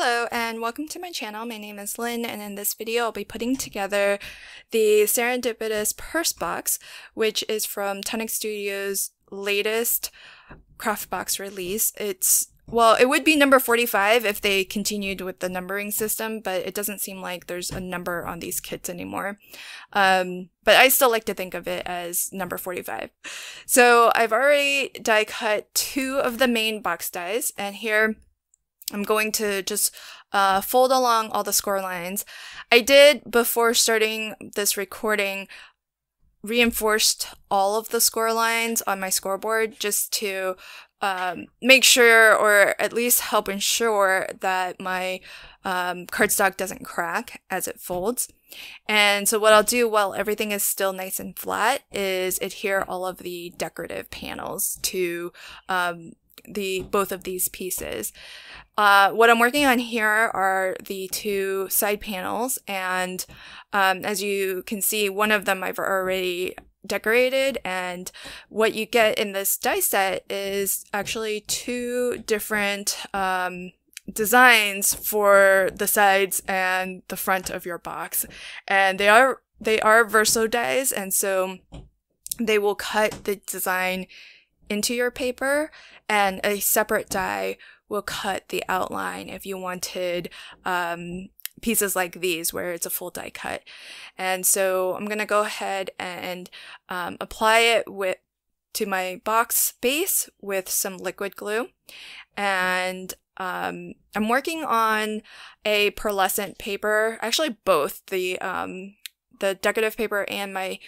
Hello and welcome to my channel. My name is Lynn, and in this video I'll be putting together the Serendipitous purse box, which is from Tonic Studios' latest craft box release. It would be number 45 if they continued with the numbering system, but it doesn't seem like there's a number on these kits anymore. But I still like to think of it as number 45. So I've already die cut 2 of the main box dies, and here I'm going to just fold along all the score lines. I did, before starting this recording, reinforced all of the score lines on my scoreboard just to make sure, or at least help ensure, that my cardstock doesn't crack as it folds. And so what I'll do while everything is still nice and flat is adhere all of the decorative panels to both of these pieces. What I'm working on here are the 2 side panels, and as you can see, one of them I've already decorated, and what you get in this die set is actually 2 different designs for the sides and the front of your box, and they are verso dies, and so they will cut the design into your paper, and a separate die will cut the outline if you wanted pieces like these where it's a full die cut. And so I'm gonna go ahead and apply it to my box base with some liquid glue, and I'm working on a pearlescent paper, actually both the decorative paper and my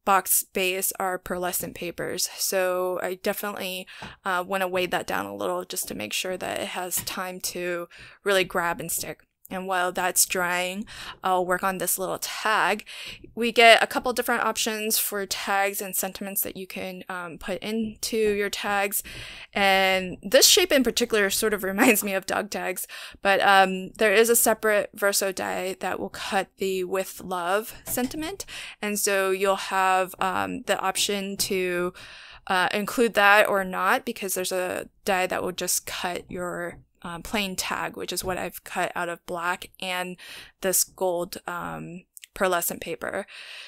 box base are pearlescent papers, so I definitely want to weigh that down a little just to make sure that it has time to really grab and stick. And while that's drying, I'll work on this little tag. We get a couple different options for tags and sentiments that you can put into your tags. And this shape in particular sort of reminds me of dog tags, but there is a separate verso die that will cut the "with love" sentiment. And so you'll have the option to include that or not, because there's a die that will just cut your plain tag, which is what I've cut out of black and this gold pearlescent paper.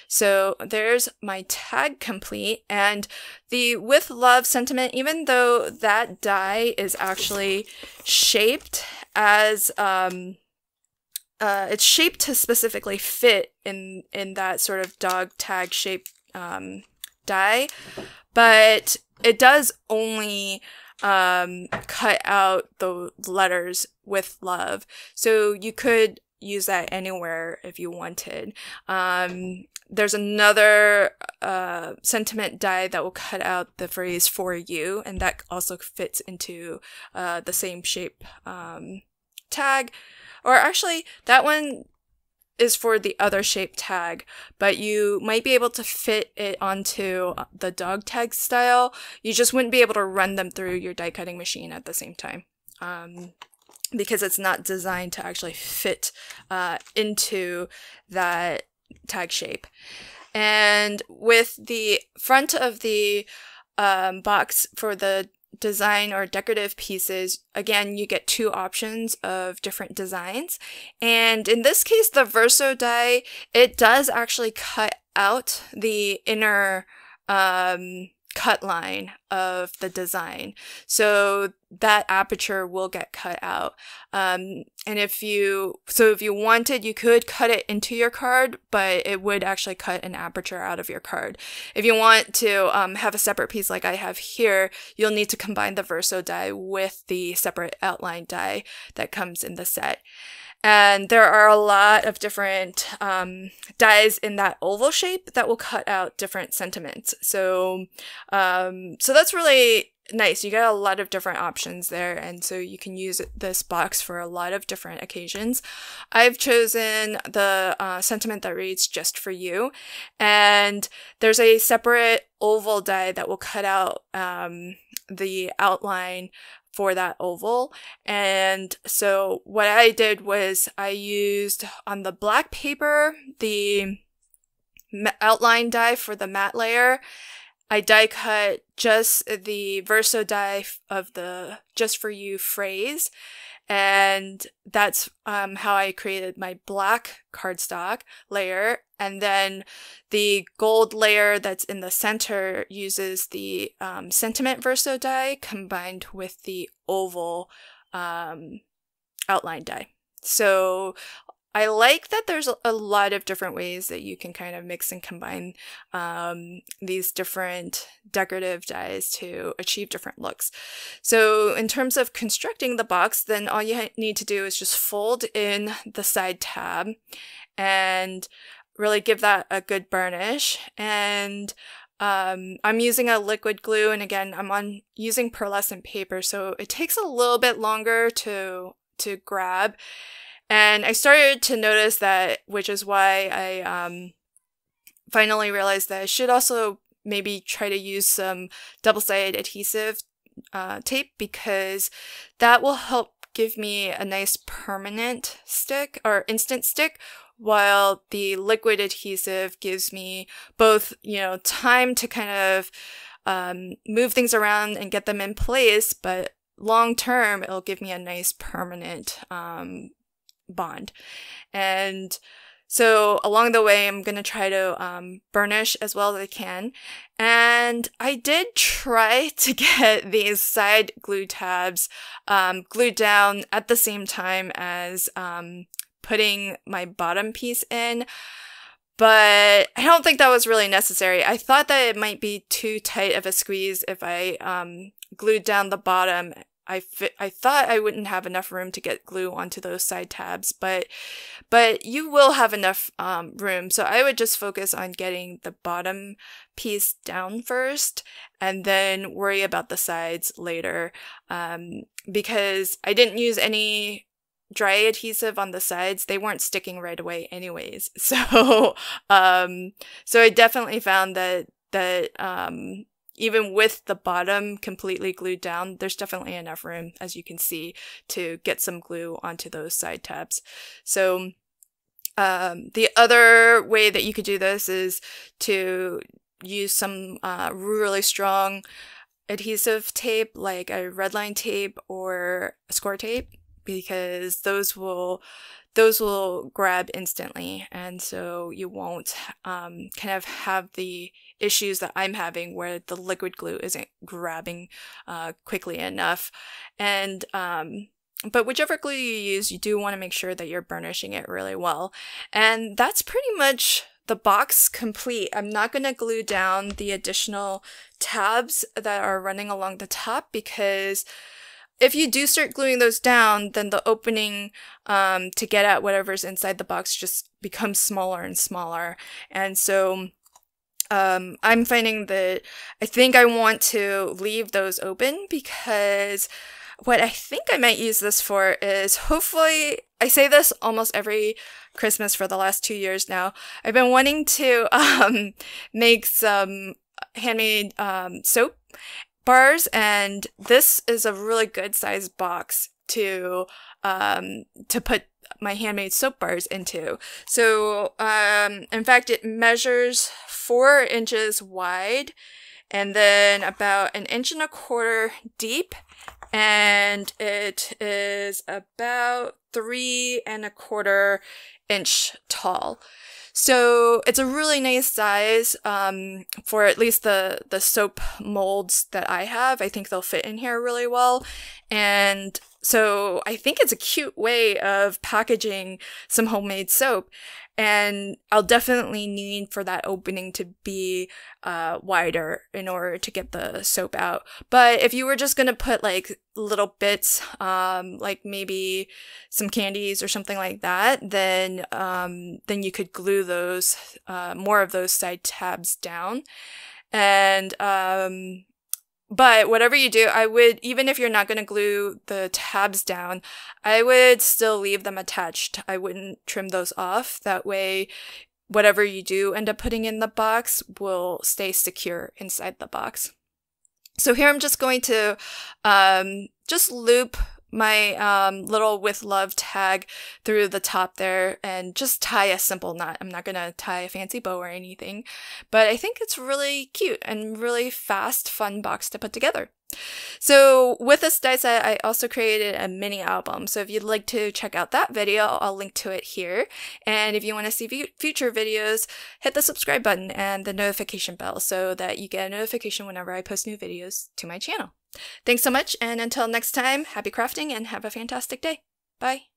So there's my tag complete, and the "with love" sentiment, even though that die is actually shaped as it's shaped to specifically fit in that sort of dog tag shape die, but it does only cut out the letters "with love," so you could use that anywhere if you wanted. There's another sentiment die that will cut out the phrase "for you," and that also fits into the same shape tag, or actually that one is for the other shape tag, but you might be able to fit it onto the dog tag style. You just wouldn't be able to run them through your die cutting machine at the same time, because it's not designed to actually fit into that tag shape. And with the front of the box for the design or decorative pieces, again, you get 2 options of different designs. And in this case, the verso die, it does actually cut out the inner cut line of the design, so that aperture will get cut out. And if you wanted, you could cut it into your card, but it would actually cut an aperture out of your card. If you want to have a separate piece like I have here, you'll need to combine the verso die with the separate outline die that comes in the set. And there are a lot of different dies in that oval shape that will cut out different sentiments. So that's really nice. You get a lot of different options there, and so you can use this box for a lot of different occasions. I've chosen the sentiment that reads "just for you," and there's a separate oval die that will cut out the outline for that oval. And so what I did was I used on the black paper the outline die for the matte layer, I die cut just the verso die of the Just For You phrase. And that's how I created my black cardstock layer. And then the gold layer that's in the center uses the sentiment verso die combined with the oval outline die. So I like that there's a lot of different ways that you can kind of mix and combine these different decorative dies to achieve different looks. So in terms of constructing the box, then all you need to do is just fold in the side tab and really give that a good burnish. And I'm using a liquid glue, and again, I'm using pearlescent paper, so it takes a little bit longer to grab. And I started to notice that, which is why I finally realized that I should also maybe try to use some double-sided adhesive tape, because that will help give me a nice permanent stick or instant stick, while the liquid adhesive gives me both, time to kind of move things around and get them in place, but long term, it'll give me a nice permanent bond. And so along the way, I'm going to try to burnish as well as I can. And I did try to get these side glue tabs glued down at the same time as putting my bottom piece in, but I don't think that was really necessary. I thought that it might be too tight of a squeeze if I glued down the bottom. I thought I wouldn't have enough room to get glue onto those side tabs, but you will have enough room. So I would just focus on getting the bottom piece down first and then worry about the sides later, because I didn't use any dry adhesive on the sides. They weren't sticking right away anyways. So so I definitely found that even with the bottom completely glued down, there's definitely enough room, as you can see, to get some glue onto those side tabs. So the other way that you could do this is to use some really strong adhesive tape, like a red line tape or a score tape, because those will grab instantly, and so you won't kind of have the issues that I'm having where the liquid glue isn't grabbing quickly enough. And but whichever glue you use, you do want to make sure that you're burnishing it really well. And that's pretty much the box complete. I'm not going to glue down the additional tabs that are running along the top, because if you do start gluing those down, then the opening to get at whatever's inside the box just becomes smaller and smaller. And so I'm finding that I think I want to leave those open, because what I think I might use this for is, hopefully, I say this almost every Christmas for the last 2 years now, I've been wanting to make some handmade soap bars, and this is a really good sized box to put my handmade soap bars into. So in fact, it measures 4 inches wide and then about 1.25 inches deep, and it is about 3.25 inches tall. So it's a really nice size for at least the soap molds that I have. I think they'll fit in here really well. And so I think it's a cute way of packaging some homemade soap. And I'll definitely need for that opening to be wider in order to get the soap out. But if you were just going to put like little bits, like maybe some candies or something like that, then you could glue those, more of those side tabs down. And but whatever you do, I would, even if you're not going to glue the tabs down, I would still leave them attached. I wouldn't trim those off. That way, whatever you do end up putting in the box will stay secure inside the box. So here I'm just going to just loop my little with love tag through the top there and just tie a simple knot. I'm not gonna tie a fancy bow or anything, but I think it's really cute and really fast, fun box to put together. So with this die set, I also created a mini album. So if you'd like to check out that video, I'll link to it here. And if you want to see future videos, hit the subscribe button and the notification bell so that you get a notification whenever I post new videos to my channel. Thanks so much, and until next time, happy crafting and have a fantastic day. Bye!